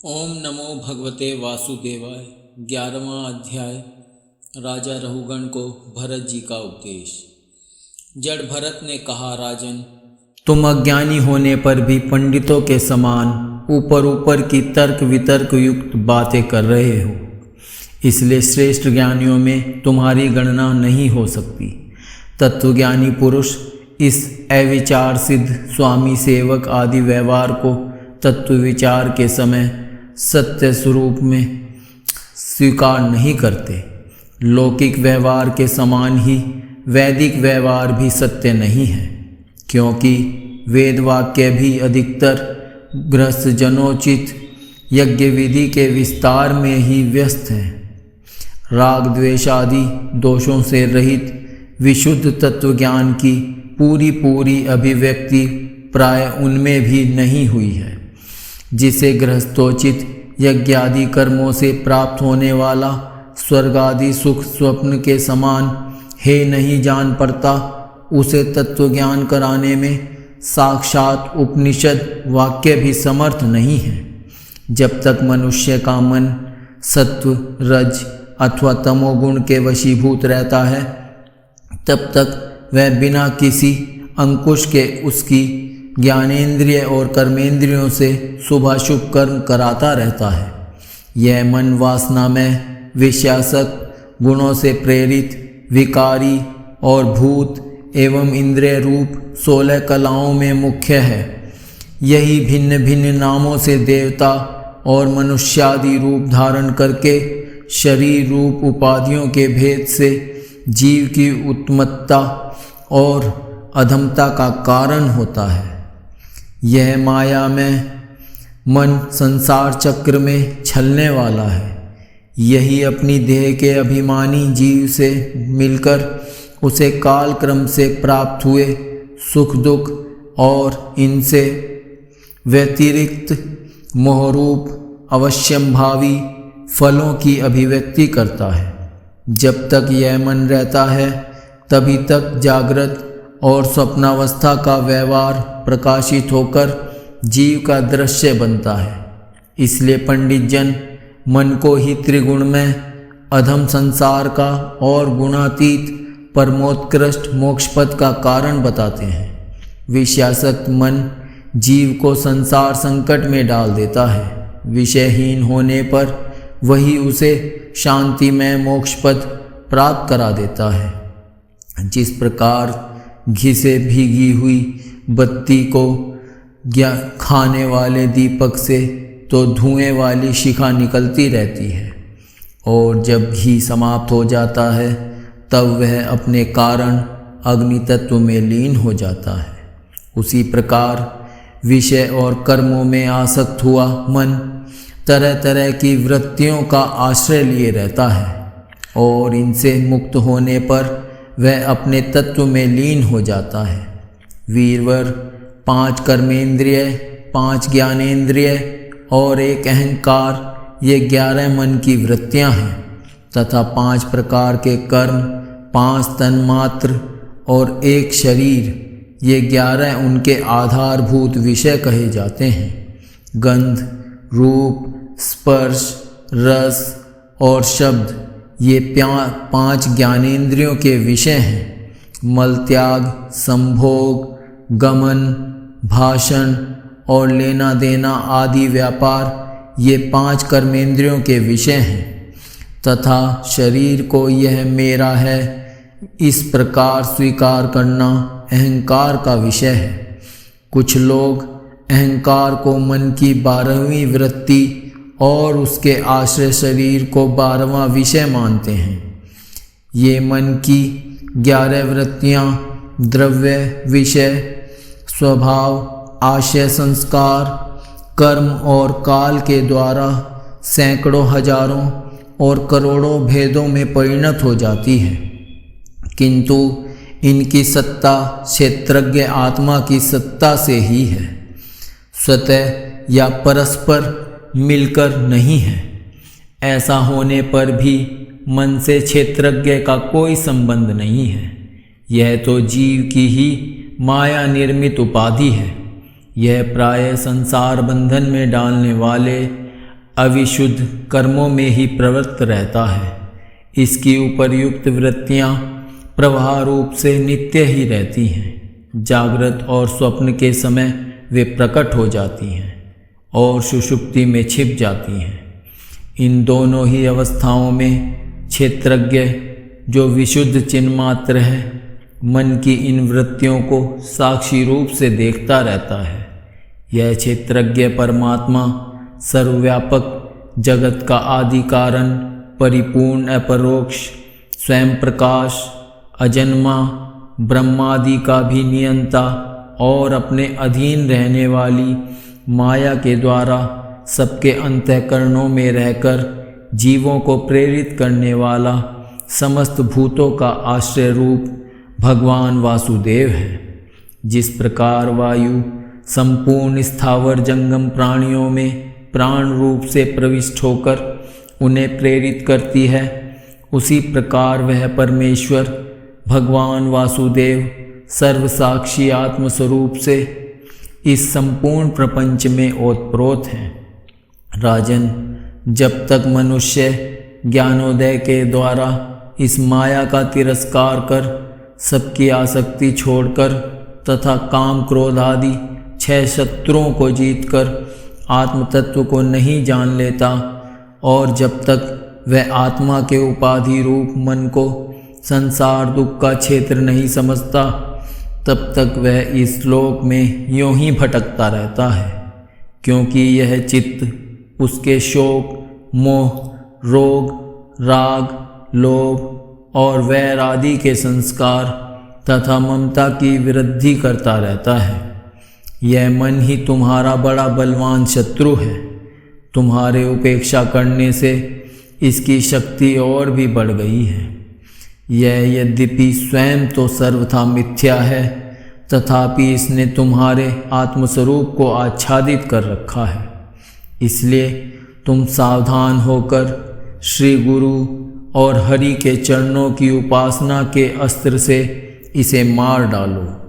ओम नमो भगवते वासुदेवाय। 11वां अध्याय। राजा रहुगण को भरत जी का उपदेश। जड़ भरत ने कहा, राजन, तुम अज्ञानी होने पर भी पंडितों के समान ऊपर ऊपर की तर्क वितर्क युक्त बातें कर रहे हो, इसलिए श्रेष्ठ ज्ञानियों में तुम्हारी गणना नहीं हो सकती। तत्वज्ञानी पुरुष इस अविचार सिद्ध स्वामी सेवक आदि व्यवहार को तत्व विचार के समय सत्य स्वरूप में स्वीकार नहीं करते। लौकिक व्यवहार के समान ही वैदिक व्यवहार भी सत्य नहीं है, क्योंकि वेद वाक्य भी अधिकतर गृहस्थ जनोचित यज्ञ विधि के विस्तार में ही व्यस्त हैं। राग द्वेष आदि दोषों से रहित विशुद्ध तत्वज्ञान की पूरी अभिव्यक्ति प्राय उनमें भी नहीं हुई है। जिसे गृहस्थोचित यज्ञादि कर्मों से प्राप्त होने वाला स्वर्ग आदि सुख स्वप्न के समान है नहीं जान पड़ता, उसे तत्वज्ञान कराने में साक्षात उपनिषद वाक्य भी समर्थ नहीं है। जब तक मनुष्य का मन सत्व रज अथवा तमोगुण के वशीभूत रहता है, तब तक वह बिना किसी अंकुश के उसकी ज्ञानेंद्रिय और कर्मेंद्रियों से शुभाशुभ कर्म कराता रहता है। यह मन वासना में विषयासक्त गुणों से प्रेरित विकारी और भूत एवं इंद्रिय रूप 16 कलाओं में मुख्य है। यही भिन्न भिन्न नामों से देवता और मनुष्यादि रूप धारण करके शरीर रूप उपाधियों के भेद से जीव की उत्मत्ता और अधमता का कारण होता है। यह माया में मन संसार चक्र में छलने वाला है। यही अपनी देह के अभिमानी जीव से मिलकर उसे काल क्रम से प्राप्त हुए सुख दुख और इनसे व्यतिरिक्त मोहरूप अवश्यंभावी फलों की अभिव्यक्ति करता है। जब तक यह मन रहता है, तभी तक जागृत और स्वप्नावस्था का व्यवहार प्रकाशित होकर जीव का दृश्य बनता है। इसलिए पंडित जन मन को ही त्रिगुण में अधम संसार का और गुणातीत परमोत्कृष्ट मोक्षपद का कारण बताते हैं। विषयासक्त मन जीव को संसार संकट में डाल देता है। विषयहीन होने पर वही उसे शांतिमय मोक्षपद प्राप्त करा देता है। जिस प्रकार घी से भीगी हुई बत्ती को खाने वाले दीपक से तो धुएं वाली शिखा निकलती रहती है, और जब घी समाप्त हो जाता है तब वह अपने कारण अग्नि तत्व में लीन हो जाता है। उसी प्रकार विषय और कर्मों में आसक्त हुआ मन तरह तरह की वृत्तियों का आश्रय लिए रहता है, और इनसे मुक्त होने पर वह अपने तत्व में लीन हो जाता है। वीरवर 5 कर्मेंद्रिय, 5 ज्ञानेंद्रिय और 1 अहंकार, ये 11 मन की वृत्तियां हैं, तथा 5 प्रकार के कर्म, 5 तन्मात्र और 1 शरीर, ये 11 उनके आधारभूत विषय कहे जाते हैं। गंध, रूप, स्पर्श, रस और शब्द, ये 5 ज्ञानेंद्रियों के विषय हैं। मल त्याग, संभोग, गमन, भाषण और लेना देना आदि व्यापार, ये 5 कर्मेंद्रियों के विषय हैं। तथा शरीर को यह मेरा है इस प्रकार स्वीकार करना अहंकार का विषय है। कुछ लोग अहंकार को मन की 12वीं वृत्ति और उसके आश्रय शरीर को 12वां विषय मानते हैं। ये मन की 11 वृत्तियां द्रव्य, विषय, स्वभाव, आशय, संस्कार, कर्म और काल के द्वारा सैकड़ों, हजारों और करोड़ों भेदों में परिणत हो जाती है, किंतु इनकी सत्ता क्षेत्रज्ञ आत्मा की सत्ता से ही है, स्वतः या परस्पर मिलकर नहीं है। ऐसा होने पर भी मन से क्षेत्रज्ञ का कोई संबंध नहीं है। यह तो जीव की ही माया निर्मित उपाधि है। यह प्राय संसार बंधन में डालने वाले अविशुद्ध कर्मों में ही प्रवृत्त रहता है। इसकी उपर्युक्त वृत्तियाँ प्रवाह रूप से नित्य ही रहती हैं। जागृत और स्वप्न के समय वे प्रकट हो जाती हैं और सुषुप्ति में छिप जाती हैं। इन दोनों ही अवस्थाओं में क्षेत्रज्ञ जो विशुद्ध चिन्मात्र है, मन की इन वृत्तियों को साक्षी रूप से देखता रहता है। यह क्षेत्रज्ञ परमात्मा सर्वव्यापक जगत का आदि कारण, परिपूर्ण अपरोक्ष, स्वयं प्रकाश, अजन्मा, ब्रह्मादि का भी नियंता और अपने अधीन रहने वाली माया के द्वारा सबके अंतःकरणों में रहकर जीवों को प्रेरित करने वाला समस्त भूतों का आश्रय रूप भगवान वासुदेव है। जिस प्रकार वायु संपूर्ण स्थावर जंगम प्राणियों में प्राण रूप से प्रविष्ट होकर उन्हें प्रेरित करती है, उसी प्रकार वह परमेश्वर भगवान वासुदेव सर्वसाक्षी आत्मस्वरूप से इस संपूर्ण प्रपंच में ओतप्रोत हैं। राजन, जब तक मनुष्य ज्ञानोदय के द्वारा इस माया का तिरस्कार कर सबकी आसक्ति छोड़कर तथा काम क्रोध आदि 6 शत्रुओं को जीतकर आत्मतत्व को नहीं जान लेता और जब तक वह आत्मा के उपाधि रूप मन को संसार दुख का क्षेत्र नहीं समझता, तब तक वह इस लोक में यूं ही भटकता रहता है, क्योंकि यह चित्त उसके शोक, मोह, रोग, राग, लोभ और वैर आदि के संस्कार तथा ममता की वृद्धि करता रहता है। यह मन ही तुम्हारा बड़ा बलवान शत्रु है। तुम्हारे उपेक्षा करने से इसकी शक्ति और भी बढ़ गई है। यह यद्यपि स्वयं तो सर्वथा मिथ्या है, तथापि इसने तुम्हारे आत्मस्वरूप को आच्छादित कर रखा है। इसलिए तुम सावधान होकर श्री गुरु और हरि के चरणों की उपासना के अस्त्र से इसे मार डालो।